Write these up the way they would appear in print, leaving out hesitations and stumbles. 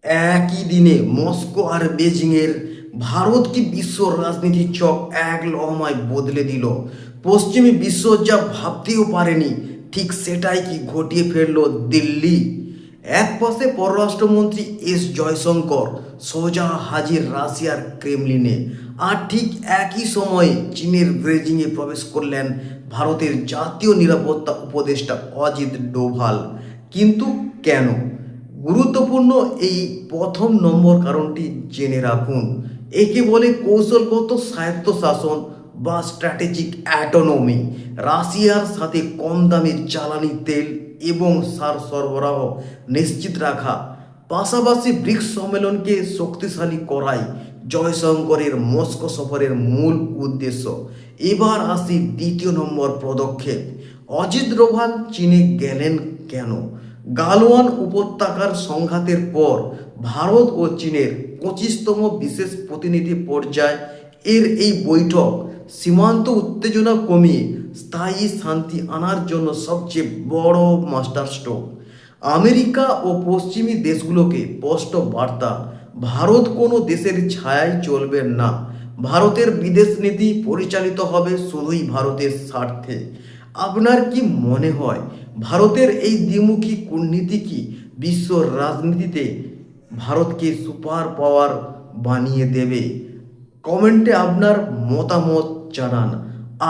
একই দিনে মস্কো আর বেজিংয়ের ভারত কি বিশ্ব রাজনীতির চক এক লহমায় বদলে দিল। পশ্চিমী বিশ্ব যা ভাবতেও পারেনি ঠিক সেটাই কি ঘটিয়ে ফেলল দিল্লি। এক পাশে পররাষ্ট্রমন্ত্রী এস জয়শঙ্কর সোজা হাজির রাশিয়ার ক্রেমলিনে, আর ঠিক একই সময়ে চীনের বেজিংয়ে প্রবেশ করলেন ভারতের জাতীয় নিরাপত্তা উপদেষ্টা অজিত ডোভাল। কিন্তু কেন? গুরুত্বপূর্ণ এই প্রথম নম্বর কারণটি জেনে রাখুন। একে বলে কৌশলগত স্বায়ত্তশাসন বা স্ট্র্যাটেজিক অ্যাটোনমি। রাশিয়ার সাথে কম দামে জ্বালানি তেল এবং সার সরবরাহ নিশ্চিত রাখা, পাশাপাশি ব্রিক্স সম্মেলনকে শক্তিশালী করাই জয়শঙ্করের মস্কো সফরের মূল উদ্দেশ্য। এবার আসি দ্বিতীয় নম্বর পদক্ষেপ। অজিত ডোভাল চীনে গেলেন কেন? গালওয়ান উপত্যকার সংঘাতের পর ভারত ও চীনের 25তম বিশেষ প্রতিনিধি পর্যায় এর এই বৈঠক সীমান্ত উত্তেজনা কমিয়ে স্থায়ী শান্তি আনার জন্য সবচেয়ে বড় মাস্টার স্ট্রোক। আমেরিকা ও পশ্চিমী দেশগুলোকে স্পষ্ট বার্তা, ভারত কোনো দেশের ছায়ায় চলবে না। ভারতের বিদেশ নীতি পরিচালিত হবে শুধুই ভারতের স্বার্থে। আপনার কি মনে হয় ভারতের এই দ্বিমুখী কূটনীতি কি বিশ্ব রাজনীতিতে ভারতকে সুপার পাওয়ার বানিয়ে দেবে? কমেন্টে আপনার মতামত জানান।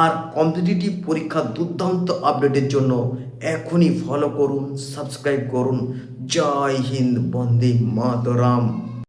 আর কম্পিটিটিভ পরীক্ষার দুর্দান্ত আপডেটের জন্য এখনই ফলো করুন, সাবস্ক্রাইব করুন। জয় হিন্দ, বন্দে মাতরম।